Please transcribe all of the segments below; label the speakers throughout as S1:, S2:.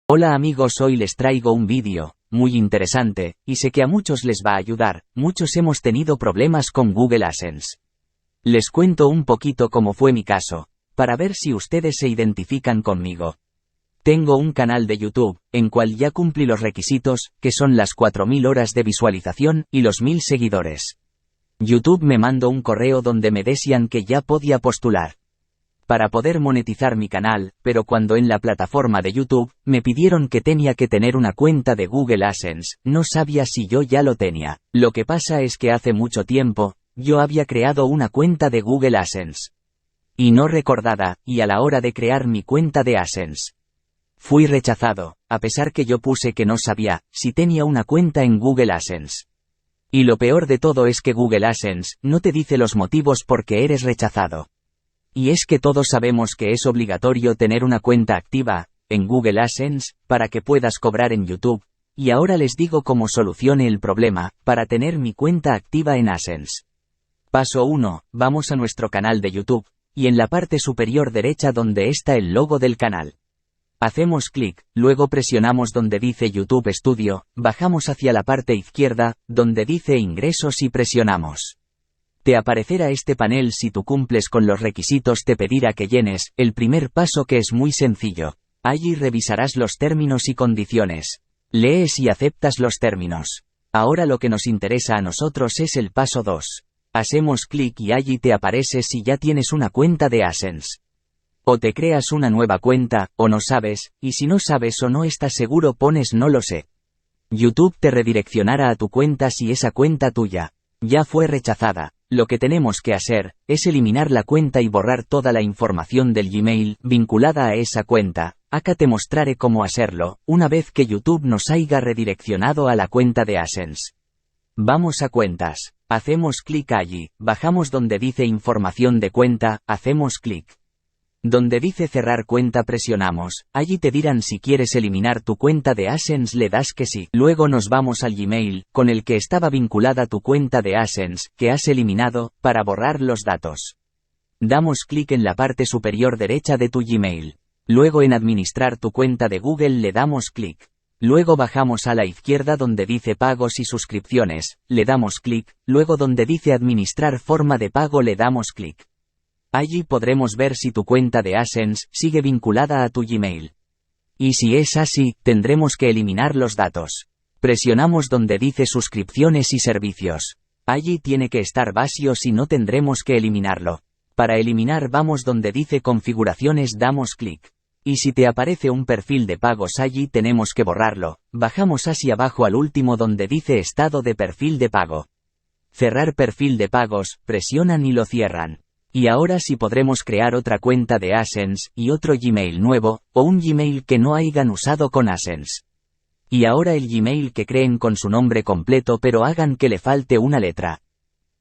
S1: Hola amigos, hoy les traigo un vídeo muy interesante, y sé que a muchos les va a ayudar. Muchos hemos tenido problemas con Google AdSense. Les cuento un poquito cómo fue mi caso, para ver si ustedes se identifican conmigo. Tengo un canal de YouTube, en cual ya cumplí los requisitos, que son las 4000 horas de visualización y los 1000 seguidores. YouTube me mandó un correo donde me decían que ya podía postular para poder monetizar mi canal, pero cuando en la plataforma de YouTube, me pidieron que tenía que tener una cuenta de Google AdSense, no sabía si yo ya lo tenía. Lo que pasa es que hace mucho tiempo, yo había creado una cuenta de Google AdSense. Y no recordada, y a la hora de crear mi cuenta de AdSense, fui rechazado, a pesar que yo puse que no sabía si tenía una cuenta en Google AdSense. Y lo peor de todo es que Google AdSense no te dice los motivos por qué eres rechazado. Y es que todos sabemos que es obligatorio tener una cuenta activa en Google AdSense para que puedas cobrar en YouTube, y ahora les digo cómo solucione el problema para tener mi cuenta activa en AdSense. Paso 1. Vamos a nuestro canal de YouTube, y en la parte superior derecha donde está el logo del canal, hacemos clic, luego presionamos donde dice YouTube Studio, bajamos hacia la parte izquierda, donde dice Ingresos y presionamos. Te aparecerá este panel. Si tú cumples con los requisitos te pedirá que llenes el primer paso, que es muy sencillo. Allí revisarás los términos y condiciones. Lees y aceptas los términos. Ahora lo que nos interesa a nosotros es el paso 2. Hacemos clic y allí te aparece si ya tienes una cuenta de AdSense. O te creas una nueva cuenta, o no sabes, y si no sabes o no estás seguro pones no lo sé. YouTube te redireccionará a tu cuenta si esa cuenta tuya ya fue rechazada. Lo que tenemos que hacer es eliminar la cuenta y borrar toda la información del Gmail vinculada a esa cuenta. Acá te mostraré cómo hacerlo, una vez que YouTube nos haya redireccionado a la cuenta de AdSense. Vamos a cuentas. Hacemos clic allí, bajamos donde dice información de cuenta, hacemos clic. Donde dice cerrar cuenta presionamos, allí te dirán si quieres eliminar tu cuenta de AdSense, le das que sí. Luego nos vamos al Gmail, con el que estaba vinculada tu cuenta de AdSense, que has eliminado, para borrar los datos. Damos clic en la parte superior derecha de tu Gmail. Luego en administrar tu cuenta de Google le damos clic. Luego bajamos a la izquierda donde dice pagos y suscripciones, le damos clic, luego donde dice administrar forma de pago le damos clic. Allí podremos ver si tu cuenta de AdSense sigue vinculada a tu Gmail. Y si es así, tendremos que eliminar los datos. Presionamos donde dice suscripciones y servicios. Allí tiene que estar vacío, si no tendremos que eliminarlo. Para eliminar vamos donde dice configuraciones, damos clic. Y si te aparece un perfil de pagos allí tenemos que borrarlo. Bajamos hacia abajo al último donde dice estado de perfil de pago. Cerrar perfil de pagos, presionan y lo cierran. Y ahora sí podremos crear otra cuenta de AdSense, y otro Gmail nuevo, o un Gmail que no hayan usado con AdSense. Y ahora el Gmail que creen con su nombre completo pero hagan que le falte una letra.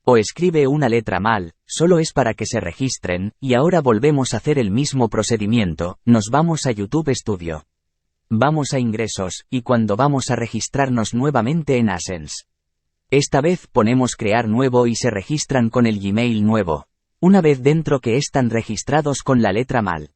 S1: O escribe una letra mal, solo es para que se registren, y ahora volvemos a hacer el mismo procedimiento, nos vamos a YouTube Studio. Vamos a ingresos, y cuando vamos a registrarnos nuevamente en AdSense. Esta vez ponemos crear nuevo y se registran con el Gmail nuevo. Una vez dentro que están registrados con la letra mal.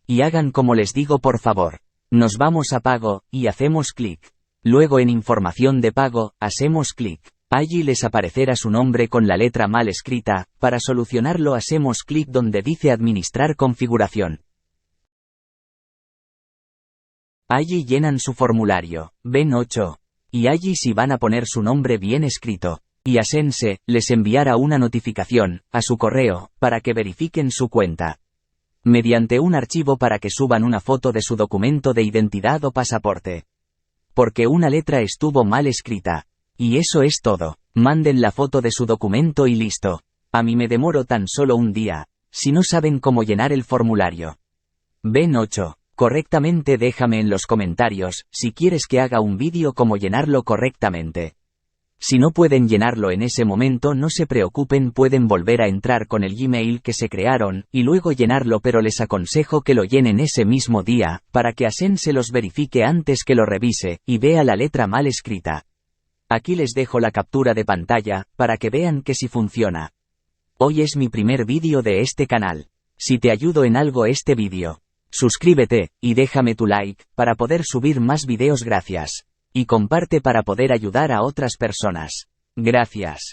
S1: Y hagan como les digo por favor. Nos vamos a pago, y hacemos clic. Luego en información de pago, hacemos clic. Allí les aparecerá su nombre con la letra mal escrita. Para solucionarlo hacemos clic donde dice administrar configuración. Allí llenan su formulario, ven 8. Y allí si van a poner su nombre bien escrito. Y AdSense les enviará una notificación a su correo para que verifiquen su cuenta mediante un archivo para que suban una foto de su documento de identidad o pasaporte. Porque una letra estuvo mal escrita. Y eso es todo. Manden la foto de su documento y listo. A mí me demoro tan solo un día. Si no saben cómo llenar el formulario ven 8 correctamente, déjame en los comentarios si quieres que haga un vídeo cómo llenarlo correctamente. Si no pueden llenarlo en ese momento no se preocupen, pueden volver a entrar con el Gmail que se crearon, y luego llenarlo, pero les aconsejo que lo llenen ese mismo día, para que AdSense los verifique antes que lo revise, y vea la letra mal escrita. Aquí les dejo la captura de pantalla, para que vean que sí funciona. Hoy es mi primer vídeo de este canal. Si te ayudo en algo este vídeo, Suscríbete, y déjame tu like, para poder subir más videos gracias. Y comparte para poder ayudar a otras personas. Gracias.